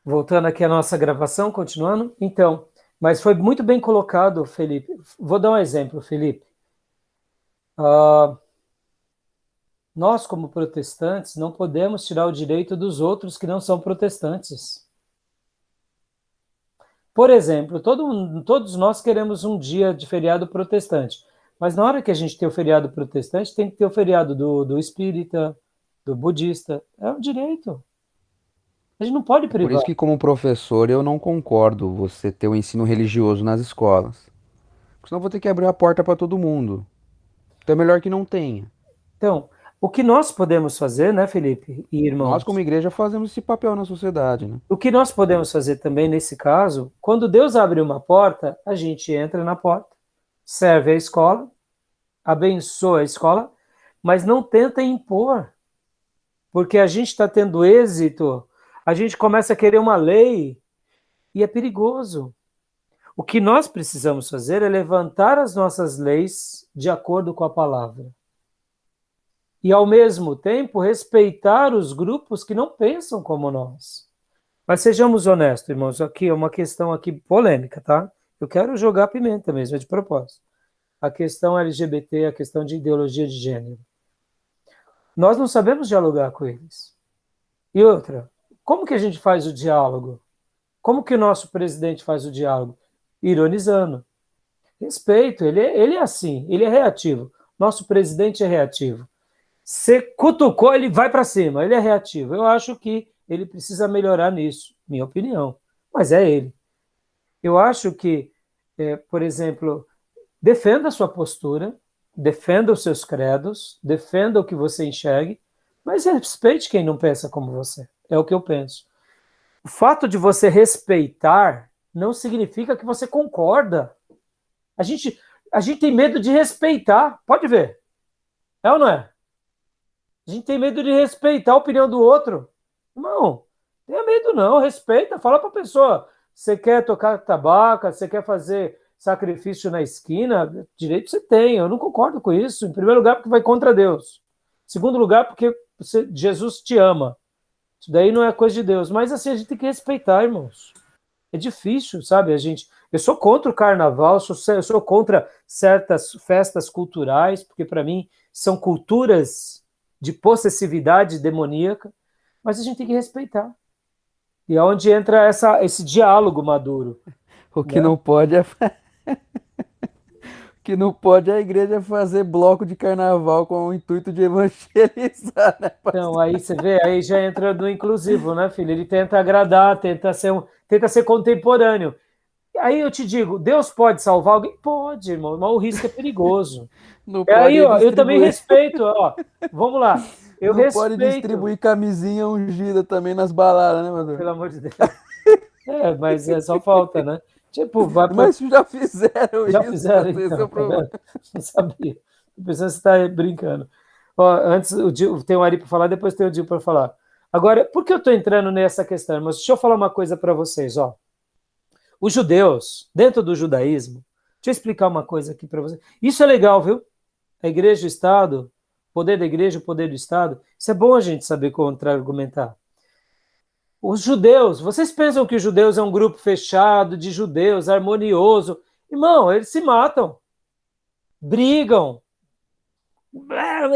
Voltando aqui à nossa gravação, continuando. Então, mas foi muito bem colocado, Felipe. Vou dar um exemplo, Felipe. Ah, nós, como protestantes, não podemos tirar o direito dos outros que não são protestantes. Por exemplo, todos nós queremos um dia de feriado protestante, mas na hora que a gente tem o feriado protestante, tem que ter o feriado do espírita, do budista. É um direito. A gente não pode É por isso privar. que, como professor, eu não concordo você ter o ensino religioso nas escolas. Porque senão eu vou ter que abrir a porta para todo mundo. Então é melhor que não tenha. Então, o que nós podemos fazer, né, Felipe e Nós, como irmãos? igreja, fazemos esse papel na sociedade, né? O que nós podemos fazer também nesse caso, quando Deus abre uma porta, a gente entra na porta, serve a escola, abençoa a escola, mas não tenta impor, porque a gente está tendo êxito, a gente começa a querer uma lei e é perigoso. O que nós precisamos fazer é levantar as nossas leis de acordo com a palavra. E, ao mesmo tempo, respeitar os grupos que não pensam como nós. Mas sejamos honestos, irmãos, aqui é uma questão aqui polêmica, tá? Eu quero jogar pimenta mesmo, é de propósito. A questão LGBT, a questão de ideologia de gênero. Nós não sabemos dialogar com eles. E outra, como que a gente faz o diálogo? Como que o nosso presidente faz o diálogo? Ironizando. Respeito, ele é assim, ele é reativo. Nosso presidente é reativo. Você cutucou, ele vai para cima, ele é reativo. Eu acho que ele precisa melhorar nisso, minha opinião. Mas é ele. Eu acho que, por exemplo, defenda a sua postura, defenda os seus credos, defenda o que você enxergue, mas respeite quem não pensa como você. É o que eu penso. O fato de você respeitar não significa que você concorda. A gente, a gente tem medo de respeitar. Pode ver. É ou não é? A gente tem medo de respeitar a opinião do outro. Não, tenha medo não, respeita, fala para a pessoa, você quer tocar tabaco, você quer fazer sacrifício na esquina, direito você tem, eu não concordo com isso, em primeiro lugar porque vai contra Deus, em segundo lugar porque Jesus te ama, isso daí não é coisa de Deus, mas assim, a gente tem que respeitar, irmãos, é difícil, sabe, eu sou contra o carnaval, eu sou contra certas festas culturais, porque para mim são culturas de possessividade demoníaca, mas a gente tem que respeitar. E é onde entra esse diálogo maduro, O que né? não pode é, o que não pode é a igreja fazer bloco de carnaval com o intuito de evangelizar, né, Então, pastor? aí você vê, aí já entra no inclusivo, né, filho? Ele tenta agradar, tenta ser contemporâneo. Aí eu te digo, Deus pode salvar alguém? Pode, irmão, mas o risco é perigoso. Não É aí, pode ó, eu também distribuir, respeito, ó. Vamos lá. Eu não pode respeito. distribuir camisinha ungida também nas baladas, né, pastor? Pelo amor de Deus. É, mas é só falta, né? Tipo, vai para. Mas já fizeram Já isso, fizeram pastor, esse é então, o tá problema. vendo? Não sabia. Tô pensando que você está brincando. Ó, antes tem o Ari para falar, depois tem o Dil para falar. Agora, por que eu estou entrando nessa questão? Mas deixa eu falar uma coisa para vocês, ó. Os judeus, dentro do judaísmo, deixa eu explicar uma coisa aqui para vocês. Isso é legal, viu? A igreja e o Estado, poder da igreja, o poder do Estado. Isso é bom a gente saber contra-argumentar. Os judeus, vocês pensam que os judeus é um grupo fechado de judeus, harmonioso? Irmão, eles se matam, brigam,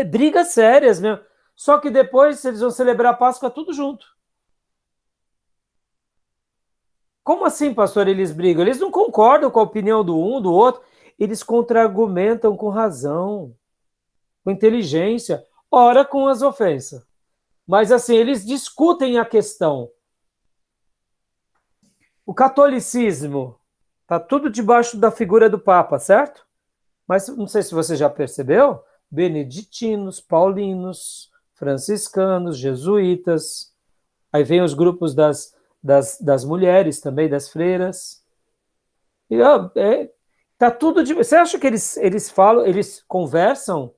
brigas sérias mesmo. Só que depois eles vão celebrar a Páscoa tudo junto. Como assim, pastor? Eles brigam? Eles não concordam com a opinião do um, do outro. Eles contra-argumentam com razão, com inteligência, ora com as ofensas. Mas assim, eles discutem a questão. O catolicismo está tudo debaixo da figura do Papa, certo? Mas não sei se você já percebeu, beneditinos, paulinos, franciscanos, jesuítas, aí vem os grupos das mulheres também, das freiras. E, ó, tá tudo de. Você acha que eles falam, eles conversam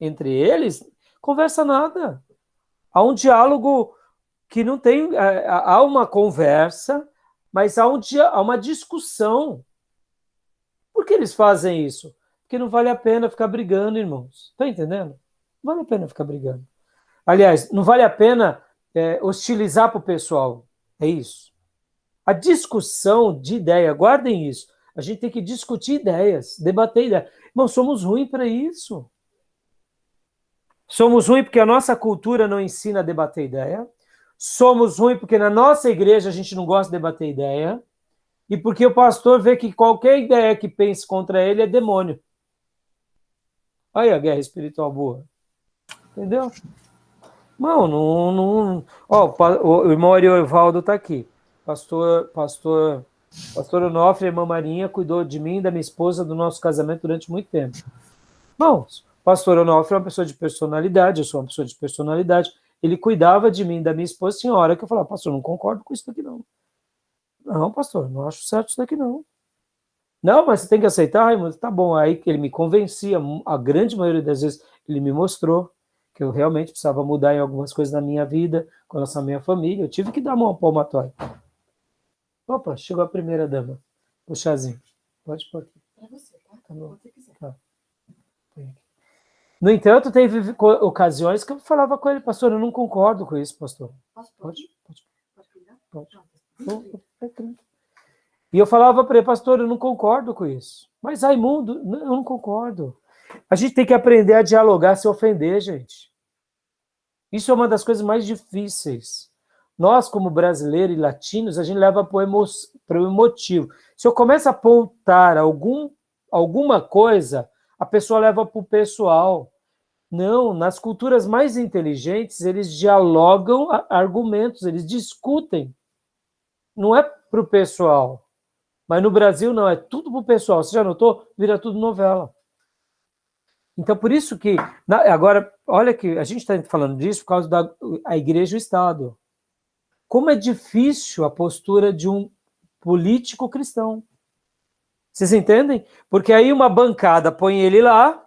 entre eles? Conversa nada. Há um diálogo que não tem. Há uma conversa, mas há uma discussão. Por que eles fazem isso? Porque não vale a pena ficar brigando, irmãos. Está entendendo? Não vale a pena ficar brigando. Aliás, não vale a pena hostilizar para o pessoal. É isso. A discussão de ideia, guardem isso. A gente tem que discutir ideias, debater ideias. Irmão, somos ruins para isso. Somos ruins porque a nossa cultura não ensina a debater ideia. Somos ruins porque na nossa igreja a gente não gosta de debater ideia. E porque o pastor vê que qualquer ideia que pense contra ele é demônio. Aí a guerra espiritual boa. Entendeu? Não. Ó, o irmão Ariovaldo está aqui. Pastor Onofre e a irmã Marinha cuidou de mim e da minha esposa do nosso casamento durante muito tempo. Irmãos, pastor Onofre é uma pessoa de personalidade, eu sou uma pessoa de personalidade. Ele cuidava de mim e da minha esposa, tinha hora que eu falava, pastor, não concordo com isso daqui não. Não, pastor, não acho certo isso daqui não. Não, mas você tem que aceitar, Raimundo. Tá bom. Aí ele me convencia, a grande maioria das vezes ele me mostrou que eu realmente precisava mudar em algumas coisas na minha vida, com a minha família. Eu tive que dar uma palmatória. Opa, chegou a primeira dama. O chazinho. Pode pôr aqui. Para você, tá? Tá bom. Você quiser. Tá. No entanto, teve ocasiões que eu falava com ele, pastor, eu não concordo com isso, pastor. Pode cuidar? Pode. Pronto. E eu falava para ele, pastor, eu não concordo com isso. Mas Raimundo, eu não concordo. A gente tem que aprender a dialogar sem ofender, gente. Isso é uma das coisas mais difíceis. Nós, como brasileiros e latinos, a gente leva para o emotivo. Se eu começo a apontar alguma coisa, a pessoa leva para o pessoal. Não, nas culturas mais inteligentes, eles dialogam argumentos, eles discutem. Não é para o pessoal. Mas no Brasil não, é tudo para o pessoal. Você já notou? Vira tudo novela. Então, por isso que... Agora, olha que a gente está falando disso por causa da igreja e o Estado. Como é difícil a postura de um político cristão. Vocês entendem? Porque aí uma bancada põe ele lá,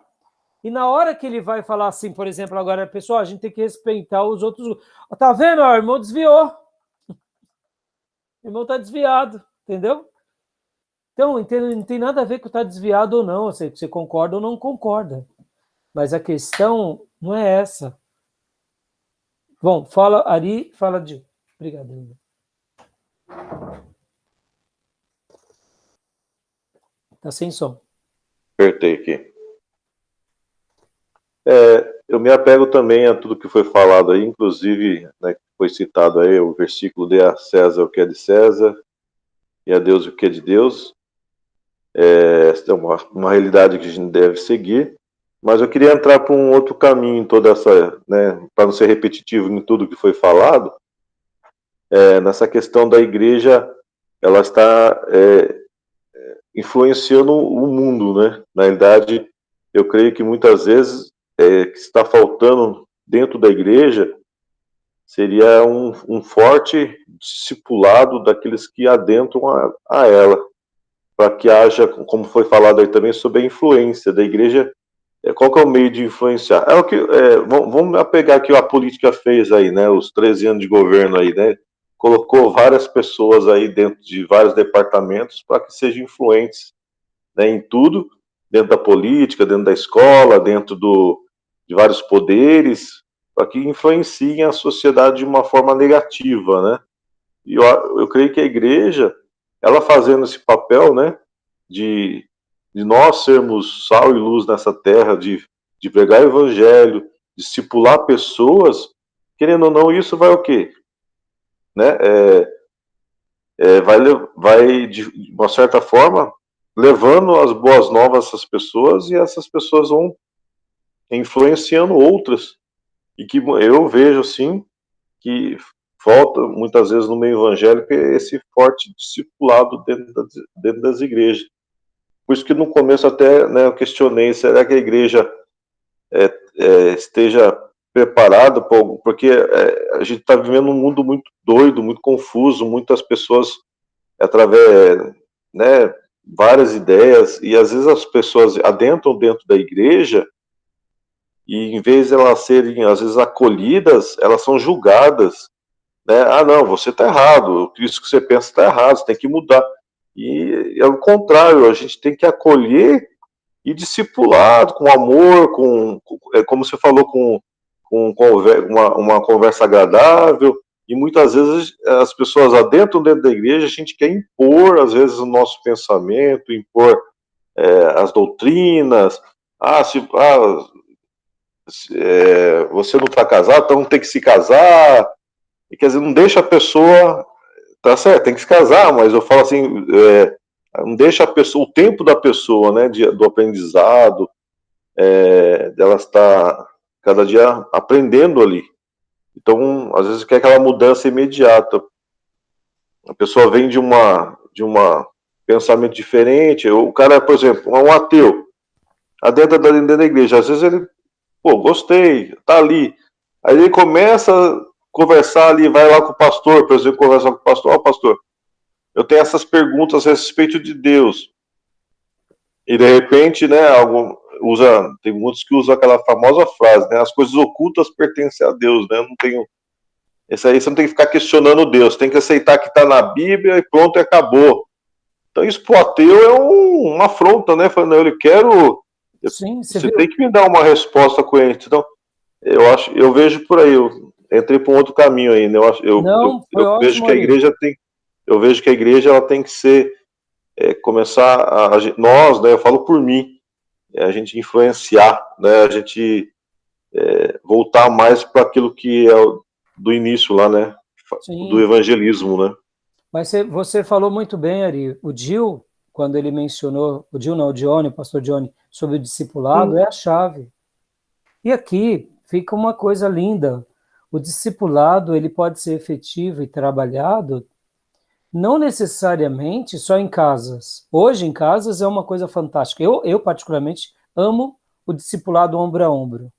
e na hora que ele vai falar assim, por exemplo, agora, pessoal, a gente tem que respeitar os outros... Tá vendo? O irmão desviou. O irmão está desviado, entendeu? Então, não tem nada a ver com estar desviado ou não, você concorda ou não concorda. Mas a questão não é essa. Bom, fala, Ari, fala de... Obrigado, Linda. Tá sem som. Apertei aqui. Eu me apego também a tudo que foi falado aí, inclusive, né, foi citado aí o versículo de a César o que é de César e a Deus o que é de Deus. Essa é uma realidade que a gente deve seguir, mas eu queria entrar para um outro caminho em toda essa, né, para não ser repetitivo em tudo que foi falado, nessa questão da igreja, ela está influenciando o mundo, né? Na realidade, eu creio que muitas vezes que está faltando dentro da igreja seria um forte discipulado daqueles que adentram a ela, para que haja, como foi falado aí também, sobre a influência da igreja. Qual que é o meio de influenciar? Vamos pegar aqui o que a política fez aí, né? Os 13 anos de governo aí, né? Colocou várias pessoas aí dentro de vários departamentos para que sejam influentes, né, em tudo, dentro da política, dentro da escola, dentro de vários poderes, para que influenciem a sociedade de uma forma negativa, né? E eu creio que a igreja, ela fazendo esse papel, né, de nós sermos sal e luz nessa terra, de pregar o evangelho, discipular pessoas, querendo ou não, isso vai o quê? Né? Vai, de uma certa forma, levando as boas novas a essas pessoas, e essas pessoas vão influenciando outras. E que eu vejo, assim, que falta, muitas vezes, no meio evangélico, esse forte discipulado dentro das igrejas. Por isso que no começo até, né, eu questionei, será que a igreja esteja preparada, porque a gente está vivendo um mundo muito doido, muito confuso, muitas pessoas através, né, várias ideias, e às vezes as pessoas adentram dentro da igreja e em vez de elas serem, às vezes, acolhidas, elas são julgadas, né? Ah, não, você está errado, isso que você pensa está errado, você tem que mudar. E é o contrário, a gente tem que acolher e discipular com amor, como você falou, com uma conversa agradável, E muitas vezes as pessoas adentram dentro da igreja, a gente quer impor, às vezes, o nosso pensamento, impor as doutrinas. Você não está casado, então tem que se casar. E quer dizer, não deixa a pessoa. Tá certo, tem que se casar, mas eu falo assim, não deixa a pessoa, o tempo da pessoa, né, do aprendizado, dela estar cada dia aprendendo ali. Então, às vezes quer aquela mudança imediata. A pessoa vem de uma pensamento diferente. O cara, por exemplo, é um ateu, dentro da igreja. Às vezes ele, pô, gostei, tá ali. Aí ele começa a conversar ali, vai lá com o pastor, por exemplo, conversar com o pastor. Ó, pastor, eu tenho essas perguntas a respeito de Deus. E de repente, né, tem muitos que usam aquela famosa frase, né, as coisas ocultas pertencem a Deus, né, eu não tenho. Esse aí você não tem que ficar questionando Deus, tem que aceitar que está na Bíblia e pronto, e acabou. Então isso pro ateu é uma afronta, né? Falando, eu quero. Sim, Você tem que me dar uma resposta coerente. Então, eu vejo por aí, eu entrei para um outro caminho aí, né? Não, foi Eu vejo ótimo, que a Ari. igreja ela tem que ser, começar nós, né? Eu falo por mim, a gente influenciar, né? A gente voltar mais para aquilo que é do início lá, né? Do Sim. evangelismo, né? Mas você falou muito bem, Ari. O Gil, quando ele mencionou, o Gil não, o Johnny, o pastor Johnny, sobre o discipulado, é a chave. E aqui fica uma coisa linda. O discipulado, ele pode ser efetivo e trabalhado não necessariamente só em casas. Hoje, em casas, é uma coisa fantástica. Eu particularmente, amo o discipulado ombro a ombro.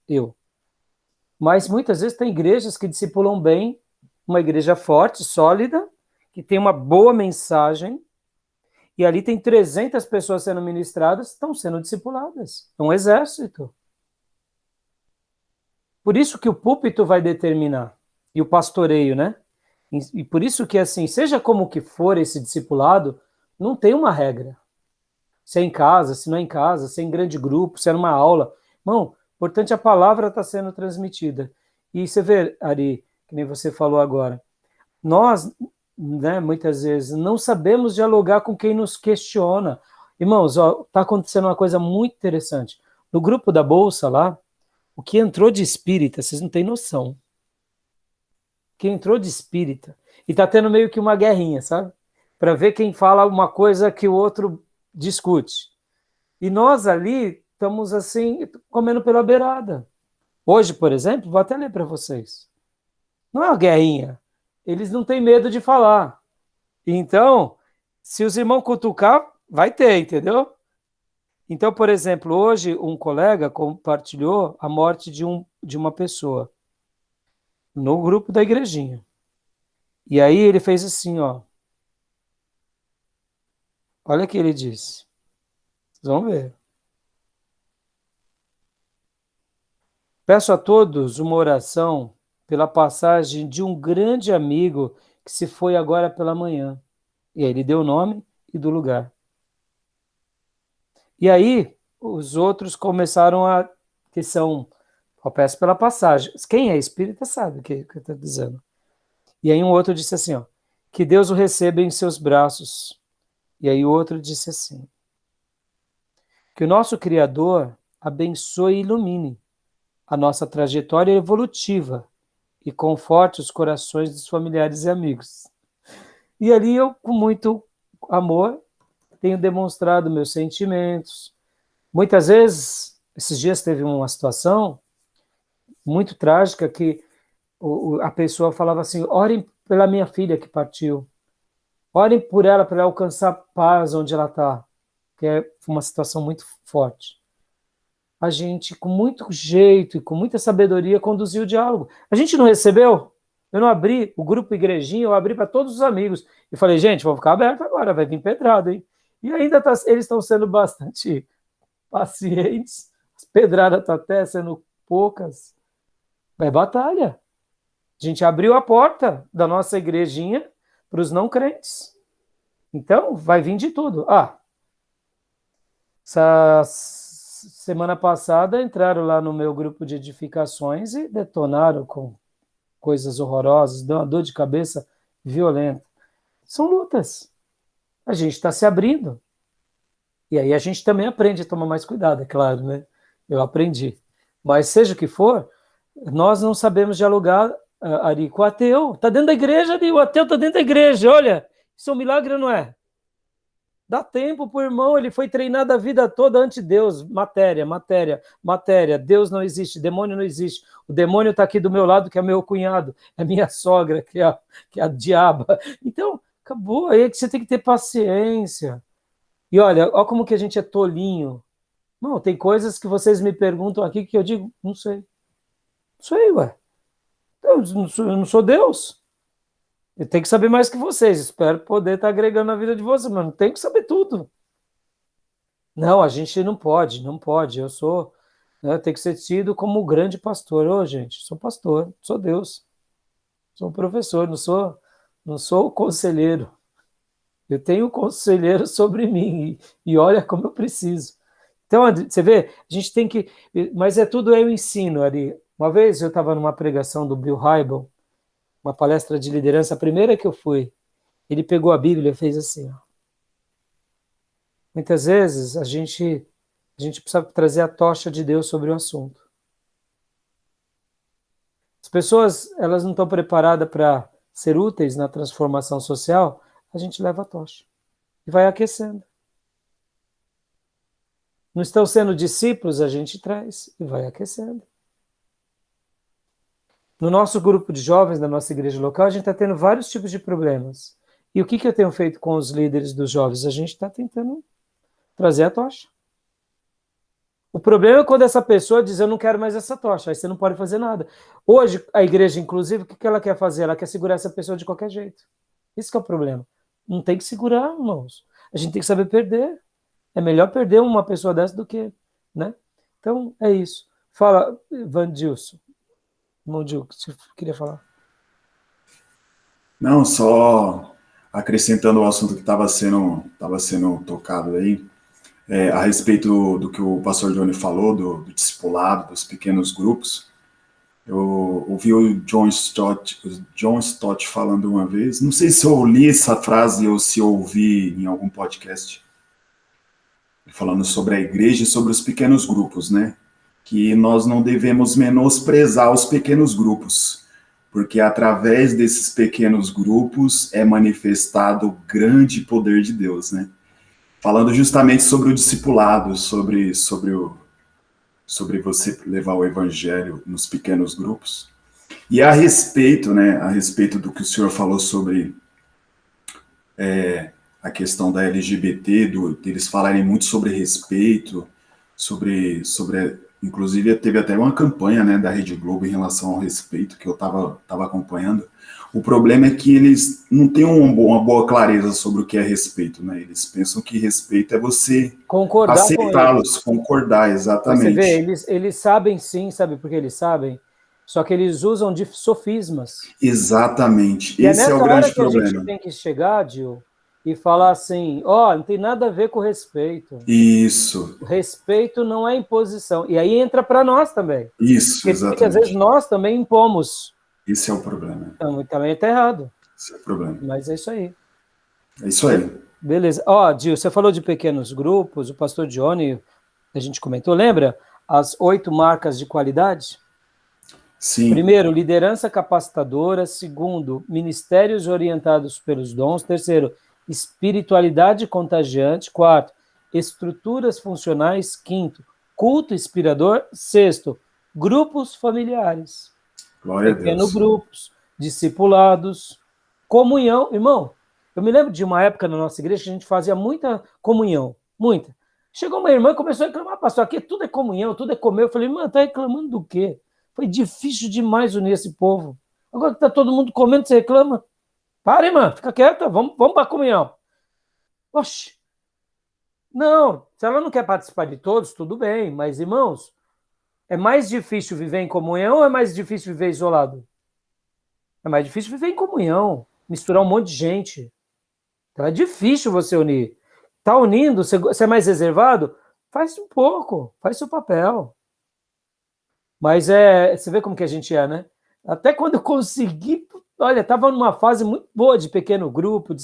Mas muitas vezes tem igrejas que discipulam bem, uma igreja forte, sólida, que tem uma boa mensagem, e ali tem 300 pessoas sendo ministradas, estão sendo discipuladas. É um exército. Por isso que o púlpito vai determinar, e o pastoreio, né? E por isso que, assim, seja como que for esse discipulado, não tem uma regra. Se é em casa, se não é em casa, se é em grande grupo, se é numa aula. Irmão, importante a palavra está sendo transmitida. E você vê, Ari, que nem você falou agora, nós, né, muitas vezes, não sabemos dialogar com quem nos questiona. Irmãos, está acontecendo uma coisa muito interessante. No grupo da Bolsa lá, o que entrou de espírita, vocês não têm noção. Que entrou de espírita. E está tendo meio que uma guerrinha, sabe? Para ver quem fala uma coisa que o outro discute. E nós ali estamos assim, comendo pela beirada. Hoje, por exemplo, vou até ler para vocês. Não é uma guerrinha. Eles não têm medo de falar. Então, se os irmãos cutucar, vai ter, entendeu? Então, por exemplo, hoje um colega compartilhou a morte de uma pessoa no grupo da igrejinha. E aí ele fez assim, ó. Olha o que ele disse. Vocês vão ver. Peço a todos uma oração pela passagem de um grande amigo que se foi agora pela manhã. E aí ele deu o nome e do lugar. E aí os outros começaram que são, eu peço pela passagem. Quem é espírita sabe o que eu estou dizendo. E aí um outro disse assim, ó, que Deus o receba em seus braços. E aí o outro disse assim, que o nosso Criador abençoe e ilumine a nossa trajetória evolutiva e conforte os corações dos familiares e amigos. E ali eu, com muito amor, tenho demonstrado meus sentimentos. Muitas vezes, esses dias teve uma situação muito trágica que a pessoa falava assim, orem pela minha filha que partiu, orem por ela para ela alcançar paz onde ela está, que é uma situação muito forte. A gente, com muito jeito e com muita sabedoria, conduziu o diálogo. A gente não recebeu? Eu não abri o grupo Igrejinha, eu abri para todos os amigos. E falei, gente, vou ficar aberto agora, vai vir pedrada, hein? E ainda eles estão sendo bastante pacientes, as pedradas estão até sendo poucas. É batalha. A gente abriu a porta da nossa igrejinha para os não crentes. Então, vai vir de tudo. Essa semana passada entraram lá no meu grupo de edificações e detonaram com coisas horrorosas, dão uma dor de cabeça violenta. São lutas. A gente está se abrindo. E aí a gente também aprende a tomar mais cuidado, é claro, né? Eu aprendi. Mas seja o que for, nós não sabemos dialogar, Ari, com o ateu. Está dentro da igreja, Ari, o ateu está dentro da igreja. Olha, isso é um milagre, não é? Dá tempo para o irmão, ele foi treinado a vida toda ante Deus. Matéria, matéria, matéria. Deus não existe, demônio não existe. O demônio está aqui do meu lado, que é meu cunhado, é minha sogra, que é a diaba. Então, acabou. Aí é que você tem que ter paciência. E olha como que a gente é tolinho. Não, tem coisas que vocês me perguntam aqui que eu digo, não sei. Não sei, ué. Eu não sou Deus. Eu tenho que saber mais que vocês. Espero poder estar agregando na vida de vocês, mas não tenho que saber tudo. Não, a gente não pode. Eu sou, né, eu tenho que ser tido como o grande pastor. Ô, gente, sou pastor, sou Deus. Sou professor, não sou o conselheiro. Eu tenho um conselheiro sobre mim e olha como eu preciso. Então, você vê, a gente tem que... Mas tudo eu ensino, Ari. Uma vez eu estava numa pregação do Bill Hybel, uma palestra de liderança, a primeira que eu fui. Ele pegou a Bíblia e fez assim. Ó. Muitas vezes a gente precisa trazer a tocha de Deus sobre o assunto. As pessoas, elas não estão preparadas para ser úteis na transformação social, a gente leva a tocha e vai aquecendo. Não estão sendo discípulos, a gente traz e vai aquecendo. No nosso grupo de jovens, da nossa igreja local, a gente está tendo vários tipos de problemas. E o que eu tenho feito com os líderes dos jovens? A gente está tentando trazer a tocha. O problema é quando essa pessoa diz, eu não quero mais essa tocha, aí você não pode fazer nada. Hoje, a igreja, inclusive, o que ela quer fazer? Ela quer segurar essa pessoa de qualquer jeito. Isso que é o problema. Não tem que segurar, irmãos. A gente tem que saber perder. É melhor perder uma pessoa dessa do que, né? Então, é isso. Fala, Vandilson. Mondil, o que você queria falar? Não, só acrescentando o assunto que estava sendo tocado aí, a respeito do que o pastor Johnny falou, do discipulado, dos pequenos grupos. Eu ouvi o John Stott falando uma vez, não sei se eu li essa frase ou se eu ouvi em algum podcast, falando sobre a igreja e sobre os pequenos grupos, né? Que nós não devemos menosprezar os pequenos grupos, porque através desses pequenos grupos é manifestado o grande poder de Deus, né? Falando justamente sobre o discipulado, sobre você levar o evangelho nos pequenos grupos. E a respeito, né, do que o senhor falou sobre a questão da LGBT, deles falarem muito sobre respeito, sobre inclusive teve até uma campanha, né, da Rede Globo em relação ao respeito, que eu estava acompanhando. O problema é que eles não têm uma boa clareza sobre o que é respeito, né? Eles pensam que respeito é você concordar aceitá-los, concordar, exatamente. Você vê, eles sabem sim, sabe por que eles sabem? Só que eles usam de sofismas. Exatamente, e esse é o grande problema. A gente tem que chegar, Gil, e falar assim, não tem nada a ver com respeito. Isso. O respeito não é imposição. E aí entra para nós também. Isso, porque, exatamente. Porque às vezes nós também impomos. Esse é o problema. Então, também está errado. Esse é o problema. Mas é isso aí. É isso aí. Beleza. Gil, você falou de pequenos grupos, o pastor Johnny, a gente comentou, lembra? As 8 marcas de qualidade? Sim. Primeiro, liderança capacitadora. Segundo, ministérios orientados pelos dons. Terceiro, espiritualidade contagiante. Quarto, estruturas funcionais. Quinto, culto inspirador. Sexto, grupos familiares. Glória a Deus. Pequenos grupos, discipulados, comunhão. Irmão, eu me lembro de uma época na nossa igreja que a gente fazia muita comunhão, muita. Chegou uma irmã e começou a reclamar, pastor, aqui tudo é comunhão, tudo é comer. Eu falei, irmã, tá reclamando do quê? Foi difícil demais unir esse povo. Agora que tá todo mundo comendo, você reclama? Para, irmã, fica quieta, vamos para a comunhão. Oxe, não, se ela não quer participar de todos, tudo bem, mas, irmãos, é mais difícil viver em comunhão ou é mais difícil viver isolado? É mais difícil viver em comunhão, misturar um monte de gente. Então é difícil você unir. Tá unindo, você é mais reservado? Faz um pouco, faz seu papel. Mas você vê como que a gente é, né? Até quando eu consegui, olha, estava numa fase muito boa de pequeno grupo, de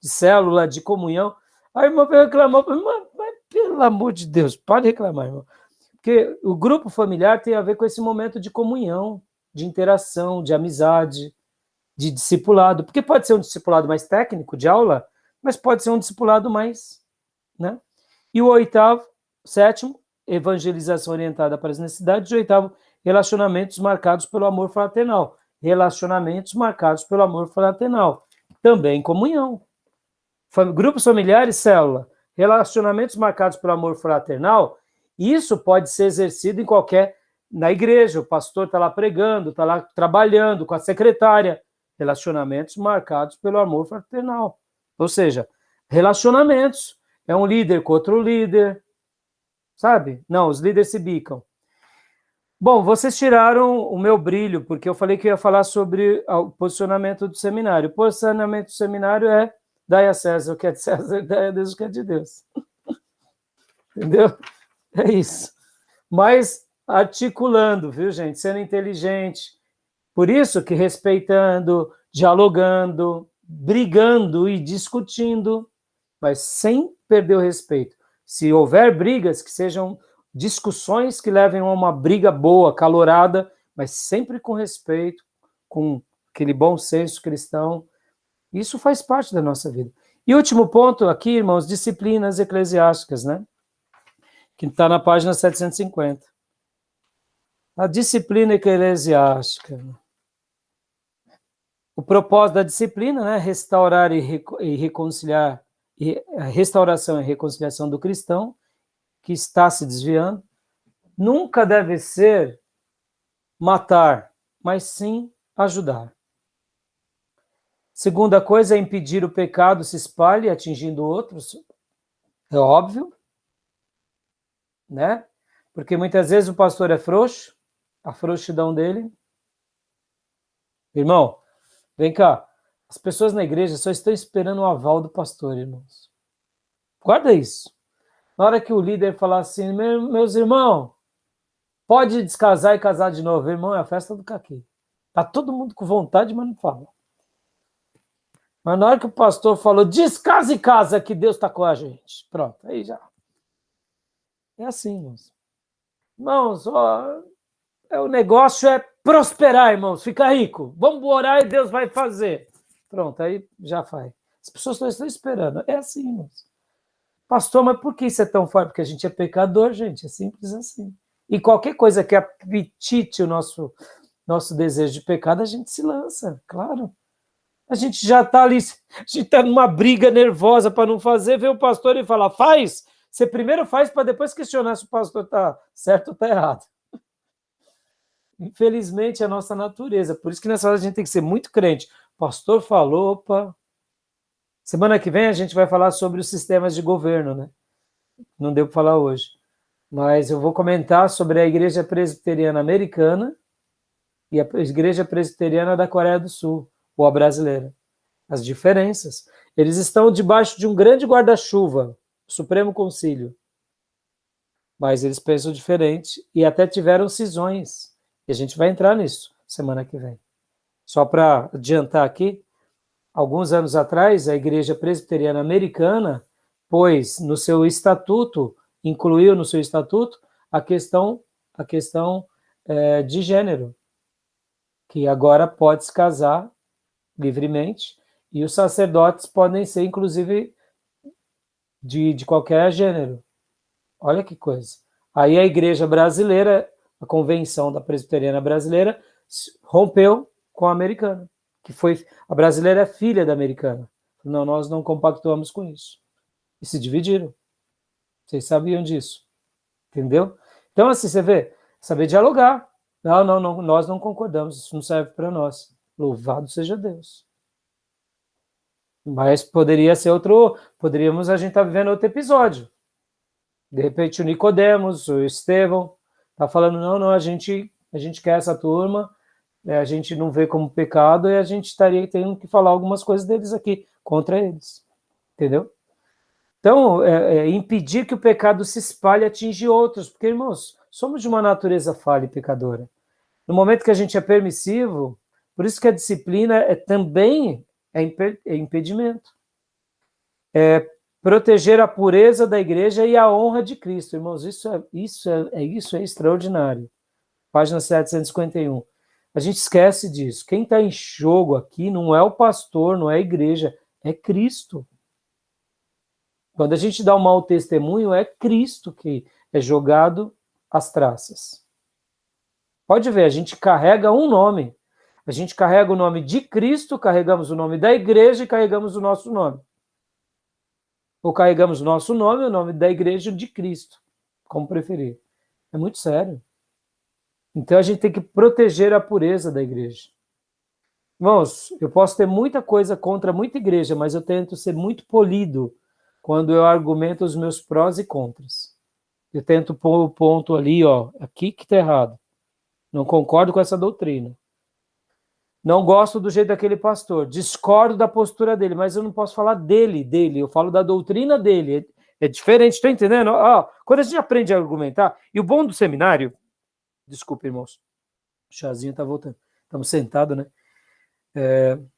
célula, de comunhão. Aí a irmã veio reclamar, mas pelo amor de Deus, pode reclamar, irmão. Porque o grupo familiar tem a ver com esse momento de comunhão, de interação, de amizade, de discipulado. Porque pode ser um discipulado mais técnico, de aula, mas pode ser um discipulado mais, né? E o oitavo, sétimo, evangelização orientada para as necessidades. E o oitavo, relacionamentos marcados pelo amor fraternal. Relacionamentos marcados pelo amor fraternal. Também comunhão. Grupos familiares, célula. Relacionamentos marcados pelo amor fraternal. Isso pode ser exercido em na igreja. O pastor está lá pregando, está lá trabalhando com a secretária. Relacionamentos marcados pelo amor fraternal. Ou seja, relacionamentos. É um líder com outro líder. Sabe? Não, os líderes se bicam. Bom, vocês tiraram o meu brilho, porque eu falei que ia falar sobre o posicionamento do seminário. O posicionamento do seminário é dai a César o que é de César, dai a Deus o que é de Deus. Entendeu? É isso. Mas articulando, viu, gente? Sendo inteligente. Por isso que respeitando, dialogando, brigando e discutindo, mas sem perder o respeito. Se houver brigas, que sejam discussões que levem a uma briga boa, acalorada, mas sempre com respeito, com aquele bom senso cristão. Isso faz parte da nossa vida. E último ponto aqui, irmãos, disciplinas eclesiásticas, né? Que está na página 750. A disciplina eclesiástica. O propósito da disciplina, né? Restaurar e reconciliar, a restauração e reconciliação do cristão, que está se desviando, nunca deve ser matar, mas sim ajudar. Segunda coisa é impedir o pecado se espalhe, atingindo outros. É óbvio, né? Porque muitas vezes o pastor é frouxo, a frouxidão dele. Irmão, vem cá. As pessoas na igreja só estão esperando o aval do pastor, irmãos. Guarda isso. Na hora que o líder falar assim, meus irmãos, pode descasar e casar de novo. Irmão, é a festa do caqui. Tá todo mundo com vontade, mas não fala. Mas na hora que o pastor falou, descasa e casa, que Deus está com a gente. Pronto, aí já. É assim, irmãos. Irmãos, ó, o negócio é prosperar, irmãos, ficar rico. Vamos orar e Deus vai fazer. Pronto, aí já faz. As pessoas estão esperando. É assim, irmãos. Pastor, mas por que isso é tão forte? Porque a gente é pecador, gente, é simples assim. E qualquer coisa que apetite o nosso desejo de pecado, a gente se lança, claro. A gente já está ali, a gente está numa briga nervosa para não fazer, vê o pastor e fala, faz. Você primeiro faz para depois questionar se o pastor está certo ou está errado. Infelizmente, é a nossa natureza. Por isso que nessa hora a gente tem que ser muito crente. O pastor falou, opa. Semana que vem a gente vai falar sobre os sistemas de governo, né? Não deu para falar hoje. Mas eu vou comentar sobre a Igreja Presbiteriana Americana e a Igreja Presbiteriana da Coreia do Sul, ou a brasileira. As diferenças. Eles estão debaixo de um grande guarda-chuva, o Supremo Concílio. Mas eles pensam diferente e até tiveram cisões. E a gente vai entrar nisso semana que vem. Só para adiantar aqui, alguns anos atrás, a Igreja Presbiteriana Americana pôs no seu estatuto, incluiu no seu estatuto a questão de gênero, que agora pode se casar livremente e os sacerdotes podem ser, inclusive, de qualquer gênero. Olha que coisa. Aí a Igreja Brasileira, a Convenção da Presbiteriana Brasileira, rompeu com a americana. A brasileira é filha da americana. Não, nós não compactuamos com isso. E se dividiram. Vocês sabiam disso. Entendeu? Então, assim, você vê, saber dialogar. Não, nós não concordamos, isso não serve para nós. Louvado seja Deus. Mas poderia ser a gente estar vivendo outro episódio. De repente o Nicodemos, o Estevão, está falando, não, a gente quer essa turma, a gente não vê como pecado e a gente estaria tendo que falar algumas coisas deles aqui, contra eles. Entendeu? Então, impedir que o pecado se espalhe e atinge outros, porque, irmãos, somos de uma natureza falha e pecadora. No momento que a gente é permissivo, por isso que a disciplina também é impedimento. É proteger a pureza da igreja e a honra de Cristo. Irmãos, isso é extraordinário. Página 751. A gente esquece disso. Quem está em jogo aqui não é o pastor, não é a igreja, é Cristo. Quando a gente dá um mau testemunho, é Cristo que é jogado às traças. Pode ver, a gente carrega um nome. A gente carrega o nome de Cristo, carregamos o nome da igreja e carregamos o nosso nome. Ou carregamos o nosso nome, o nome da igreja de Cristo, como preferir. É muito sério. Então a gente tem que proteger a pureza da igreja. Irmãos, eu posso ter muita coisa contra muita igreja, mas eu tento ser muito polido quando eu argumento os meus prós e contras. Eu tento pôr o ponto ali, ó, aqui que está errado. Não concordo com essa doutrina. Não gosto do jeito daquele pastor. Discordo da postura dele, mas eu não posso falar dele. Eu falo da doutrina dele. É diferente, está entendendo? Ó, quando a gente aprende a argumentar, e o bom do seminário, desculpa, irmãos, o chazinho está voltando. Estamos sentados, né?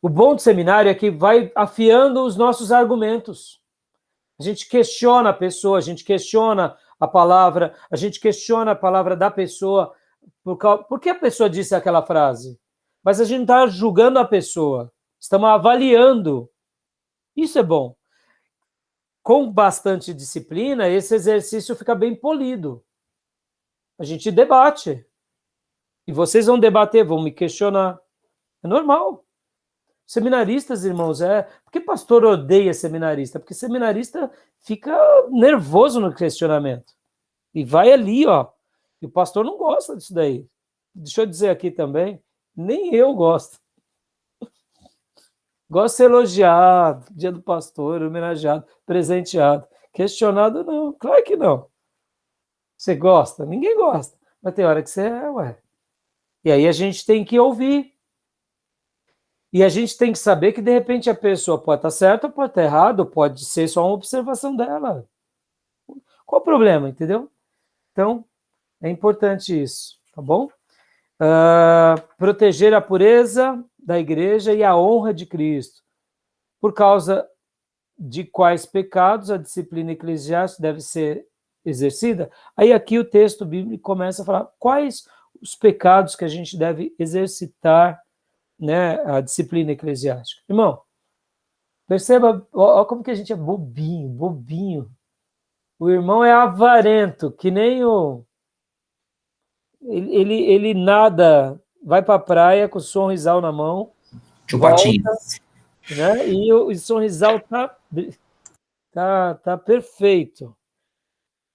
O bom do seminário é que vai afiando os nossos argumentos. A gente questiona a pessoa, a gente questiona a palavra da pessoa. Por que a pessoa disse aquela frase? Mas a gente não está julgando a pessoa, estamos avaliando. Isso é bom. Com bastante disciplina, esse exercício fica bem polido. A gente debate. E vocês vão debater, vão me questionar. É normal. Seminaristas, irmãos, por que pastor odeia seminarista? Porque seminarista fica nervoso no questionamento. E vai ali, ó. E o pastor não gosta disso daí. Deixa eu dizer aqui também, nem eu gosto. Gosto de ser elogiado, dia do pastor, homenageado, presenteado. Questionado, não. Claro que não. Você gosta? Ninguém gosta. Mas tem hora que você ué. E aí a gente tem que ouvir. E a gente tem que saber que, de repente, a pessoa pode estar certa, pode estar errado, pode ser só uma observação dela. Qual o problema, entendeu? Então, é importante isso, tá bom? Proteger a pureza da igreja e a honra de Cristo. Por causa de quais pecados a disciplina eclesiástica deve ser exercida? Aí aqui o texto bíblico começa a falar quais os pecados que a gente deve exercitar, né, a disciplina eclesiástica. Irmão, perceba, ó, como que a gente é bobinho. O irmão é avarento, que nem ele nada, vai para a praia com o sorrisal na mão, Tio volta, Patinhas. né, e o sorrisal tá perfeito.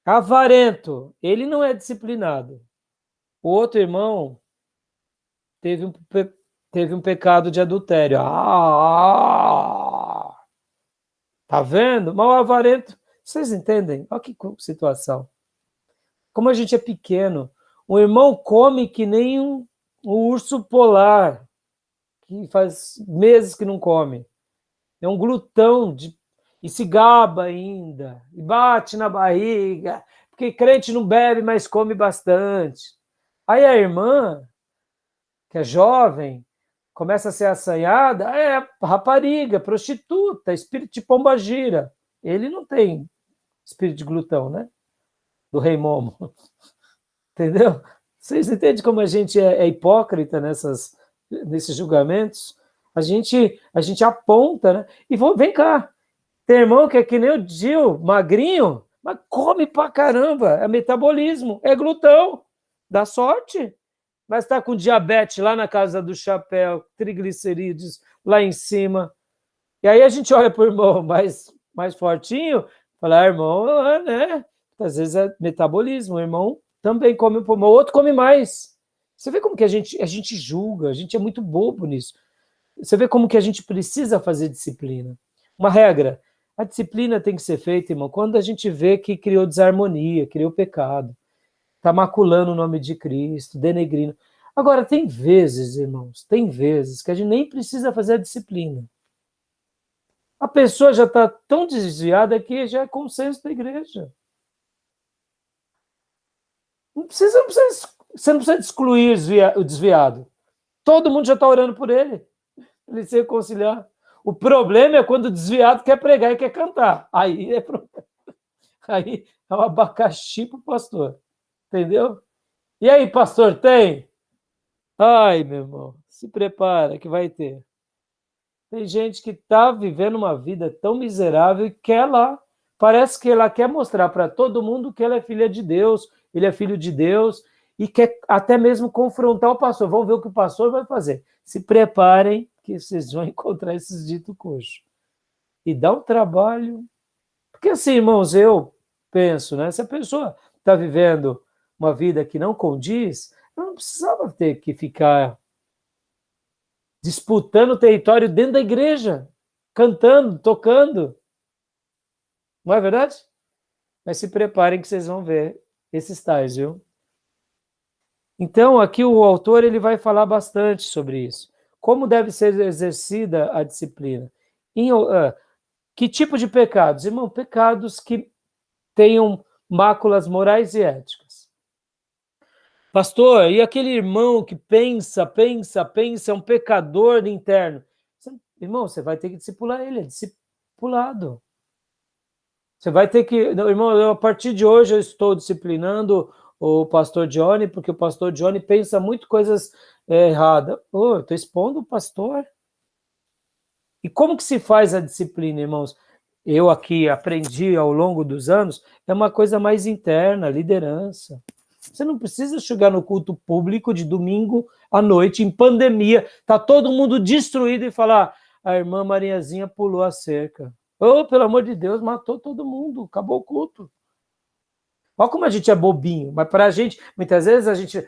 Avarento, ele não é disciplinado. O outro irmão teve um pecado de adultério. Tá vendo? Mas o avarento, vocês entendem? Olha que situação. Como a gente é pequeno. O irmão come que nem um urso polar, que faz meses que não come. É um glutão, e se gaba ainda, e bate na barriga, porque crente não bebe, mas come bastante. Aí a irmã, que é jovem, começa a ser assanhada, rapariga, prostituta, espírito de pombagira. Ele não tem espírito de glutão, né? Do rei Momo. Entendeu? Vocês entendem como a gente é hipócrita nesses julgamentos? A gente aponta, né? E vem cá, tem irmão que é que nem o Gil, magrinho, mas come pra caramba, é metabolismo, é glutão, dá sorte. Mas está com diabetes lá na casa do chapéu, triglicerídeos lá em cima. E aí a gente olha para o irmão mais fortinho, fala, irmão, né? Às vezes é metabolismo, o irmão também come um pouco, o outro come mais. Você vê como que a gente julga, a gente é muito bobo nisso. Você vê como que a gente precisa fazer disciplina. Uma regra, a disciplina tem que ser feita, irmão, quando a gente vê que criou desarmonia, criou pecado. Está maculando o nome de Cristo, denegrindo. Agora, tem vezes, irmãos, que a gente nem precisa fazer a disciplina. A pessoa já está tão desviada que já é consenso da igreja. Não precisa Você não precisa excluir o desviado. Todo mundo já está orando por ele se reconciliar. O problema é quando o desviado quer pregar e quer cantar. Aí é um abacaxi para o pastor. Entendeu? E aí, pastor, tem? Ai, meu irmão, se prepara que vai ter. Tem gente que está vivendo uma vida tão miserável e quer lá. Parece que ela quer mostrar para todo mundo que ela é filha de Deus, ele é filho de Deus, e quer até mesmo confrontar o pastor. Vamos ver o que o pastor vai fazer. Se preparem que vocês vão encontrar esses dito coxo. E dá um trabalho. Porque assim, irmãos, eu penso, né? Se a pessoa está vivendo uma vida que não condiz, ela não precisava ter que ficar disputando o território dentro da igreja, cantando, tocando. Não é verdade? Mas se preparem que vocês vão ver esses tais, viu? Então, aqui o autor ele vai falar bastante sobre isso. Como deve ser exercida a disciplina? Que tipo de pecados? Irmão, pecados que tenham máculas morais e éticas. Pastor, e aquele irmão que pensa, é um pecador interno? Irmão, você vai ter que discipular ele, é discipulado. Você vai ter que... Irmão, a partir de hoje eu estou disciplinando o pastor Johnny, porque o pastor Johnny pensa muito coisas erradas. Eu estou expondo o pastor. E como que se faz a disciplina, irmãos? Eu aqui aprendi ao longo dos anos, é uma coisa mais interna, liderança. Você não precisa chegar no culto público de domingo à noite, em pandemia, tá todo mundo destruído e falar, a irmã Mariazinha pulou a cerca. Pelo amor de Deus, matou todo mundo, acabou o culto. Olha como a gente é bobinho, mas para a gente, muitas vezes a gente,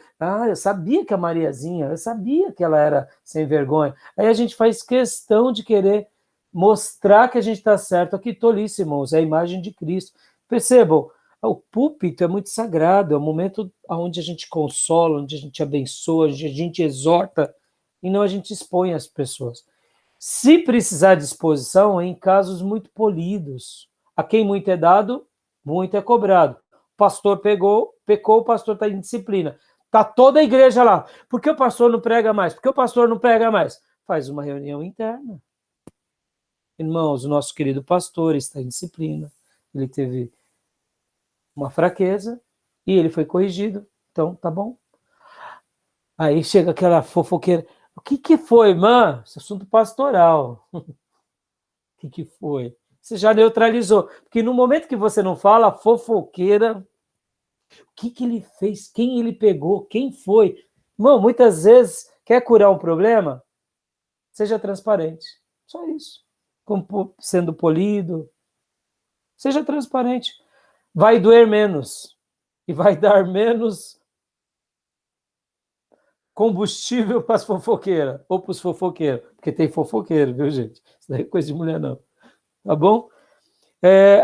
eu sabia que a Mariazinha, eu sabia que ela era sem vergonha. Aí a gente faz questão de querer mostrar que a gente está certo. Que tolice, irmãos, é a imagem de Cristo. Percebam, o púlpito é muito sagrado, é o momento onde a gente consola, onde a gente abençoa, onde a gente exorta, e não a gente expõe as pessoas. Se precisar de exposição, é em casos muito polidos. A quem muito é dado, muito é cobrado. O pastor pecou, o pastor está em disciplina. Está toda a igreja lá. Por que o pastor não prega mais? Por que o pastor não prega mais? Faz uma reunião interna. Irmãos, o nosso querido pastor está em disciplina. Ele teve uma fraqueza e ele foi corrigido. Então, tá bom. Aí chega aquela fofoqueira. O que foi, irmã? Esse assunto pastoral. O que foi? Você já neutralizou. Porque no momento que você não fala, a fofoqueira, o que ele fez? Quem ele pegou? Quem foi? Irmão, muitas vezes, quer curar um problema? Seja transparente. Só isso. Como sendo polido. Seja transparente. Vai doer menos. E vai dar menos combustível para as fofoqueiras. Ou para os fofoqueiros. Porque tem fofoqueiro, viu, gente? Isso não é coisa de mulher, não. Tá bom?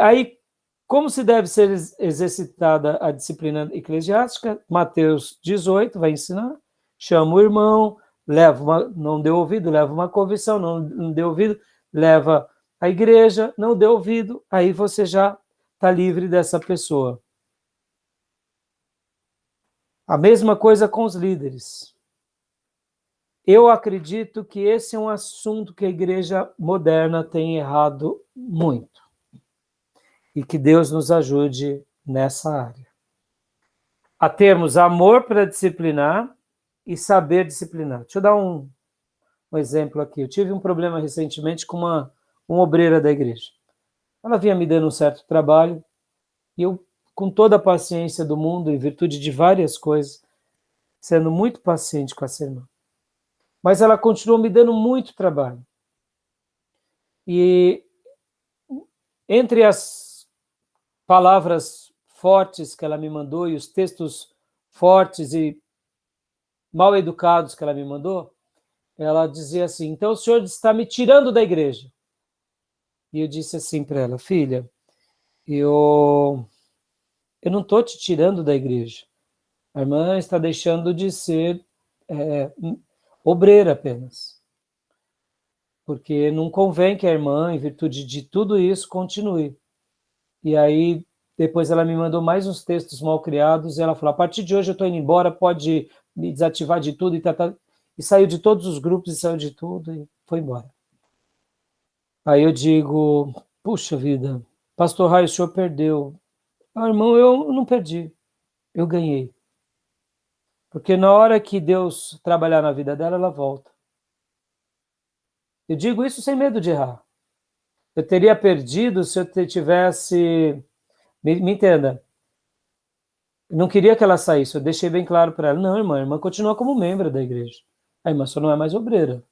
Aí, como se deve ser exercitada a disciplina eclesiástica? Mateus 18 vai ensinar. Chama o irmão, não deu ouvido, leva uma convicção, não deu ouvido, leva a igreja, não deu ouvido, aí você já está livre dessa pessoa. A mesma coisa com os líderes. Eu acredito que esse é um assunto que a igreja moderna tem errado muito. E que Deus nos ajude nessa área. A termos amor para disciplinar e saber disciplinar. Deixa eu dar um exemplo aqui. Eu tive um problema recentemente com uma obreira da igreja. Ela vinha me dando um certo trabalho e eu, com toda a paciência do mundo, em virtude de várias coisas, sendo muito paciente com essa irmã. Mas ela continuou me dando muito trabalho. E entre as palavras fortes que ela me mandou e os textos fortes e mal educados que ela me mandou, ela dizia assim, então o senhor está me tirando da igreja. E eu disse assim para ela, filha, eu não estou te tirando da igreja. A irmã está deixando de ser obreira apenas. Porque não convém que a irmã, em virtude de tudo isso, continue. E aí Depois ela me mandou mais uns textos mal criados, e ela falou, a partir de hoje eu estou indo embora, pode me desativar de tudo, e saiu de todos os grupos, e saiu de tudo, e foi embora. Aí eu digo, puxa vida, pastor Raio, o senhor perdeu. Irmão, eu não perdi, eu ganhei. Porque na hora que Deus trabalhar na vida dela, ela volta. Eu digo isso sem medo de errar. Eu teria perdido se eu tivesse... Me entenda. Eu não queria que ela saísse, eu deixei bem claro para ela. Não, irmã, a irmã continua como membro da igreja. A irmã só não é mais obreira.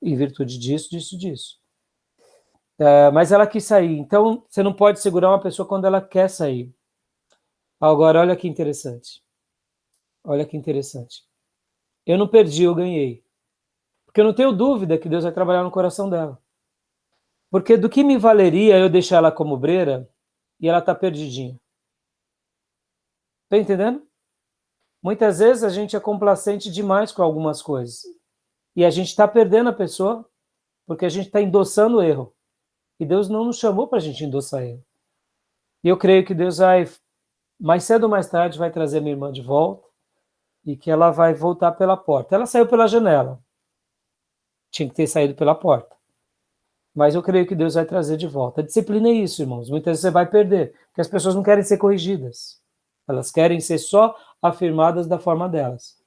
Em virtude disso. Mas ela quis sair. Então, você não pode segurar uma pessoa quando ela quer sair. Agora, olha que interessante. Olha que interessante. Eu não perdi, eu ganhei. Porque eu não tenho dúvida que Deus vai trabalhar no coração dela. Porque do que me valeria eu deixar ela como obreira e ela tá perdidinha? Tá entendendo? Muitas vezes a gente é complacente demais com algumas coisas. E a gente está perdendo a pessoa porque a gente está endossando o erro. E Deus não nos chamou para a gente endossar erro. E eu creio que Deus vai, mais cedo ou mais tarde, vai trazer minha irmã de volta e que ela vai voltar pela porta. Ela saiu pela janela. Tinha que ter saído pela porta. Mas eu creio que Deus vai trazer de volta. A disciplina é isso, irmãos. Muitas vezes você vai perder, porque as pessoas não querem ser corrigidas. Elas querem ser só afirmadas da forma delas.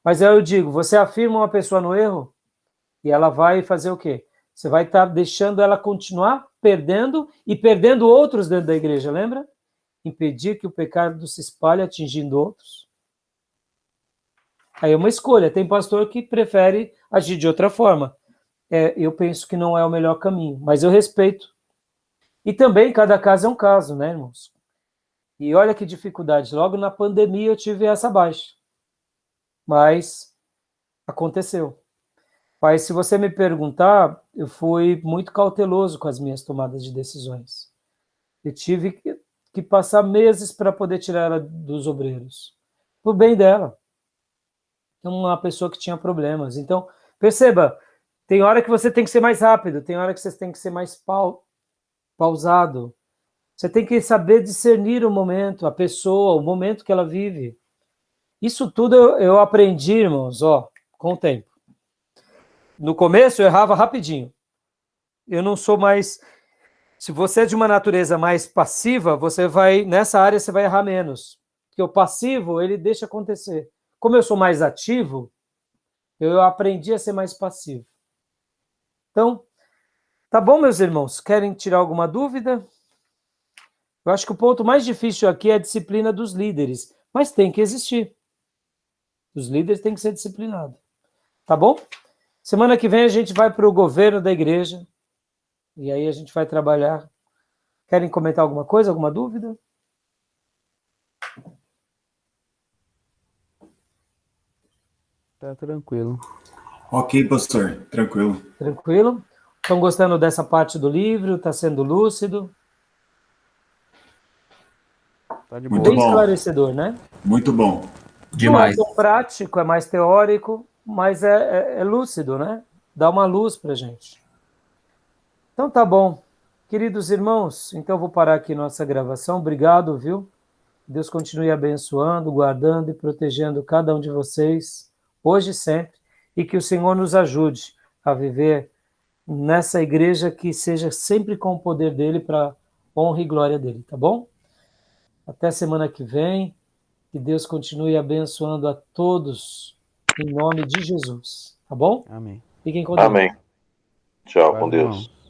Mas aí eu digo, você afirma uma pessoa no erro e ela vai fazer o quê? Você vai estar deixando ela continuar perdendo e perdendo outros dentro da igreja, lembra? Impedir que o pecado se espalhe atingindo outros. Aí é uma escolha. Tem pastor que prefere agir de outra forma. Eu penso que não é o melhor caminho, mas eu respeito. E também cada caso é um caso, né, irmãos? E olha que dificuldade. Logo na pandemia eu tive essa baixa. Mas aconteceu. Mas se você me perguntar, eu fui muito cauteloso com as minhas tomadas de decisões. Eu tive que passar meses para poder tirar ela dos obreiros. Por bem dela. Uma pessoa que tinha problemas. Então, perceba, tem hora que você tem que ser mais rápido, tem hora que você tem que ser mais pausado. Você tem que saber discernir o momento, a pessoa, o momento que ela vive. Isso tudo eu aprendi, irmãos, com o tempo. No começo eu errava rapidinho. Eu não sou mais... Se você é de uma natureza mais passiva, nessa área você vai errar menos. Porque o passivo, ele deixa acontecer. Como eu sou mais ativo, eu aprendi a ser mais passivo. Então, tá bom, meus irmãos? Querem tirar alguma dúvida? Eu acho que o ponto mais difícil aqui é a disciplina dos líderes, mas tem que existir. Os líderes têm que ser disciplinados. Tá bom? Semana que vem a gente vai para o governo da igreja, e aí a gente vai trabalhar. Querem comentar alguma coisa, alguma dúvida? Tá tranquilo. Ok, pastor, tranquilo. Tranquilo? Estão gostando dessa parte do livro? Está sendo lúcido? Tá de Muito boa. Bem bom. esclarecedor, né? Muito bom. Demais. Não é tão prático, é mais teórico, mas é lúcido, né? Dá uma luz para a gente. Então tá bom. Queridos irmãos, então eu vou parar aqui nossa gravação. Obrigado, viu? Deus continue abençoando, guardando e protegendo cada um de vocês, hoje e sempre, e que o Senhor nos ajude a viver nessa igreja que seja sempre com o poder dele para honra e glória dele, tá bom? Até semana que vem, que Deus continue abençoando a todos em nome de Jesus, tá bom? Amém. Fiquem com Deus. Amém. Tchau, Paz, com Deus. irmão.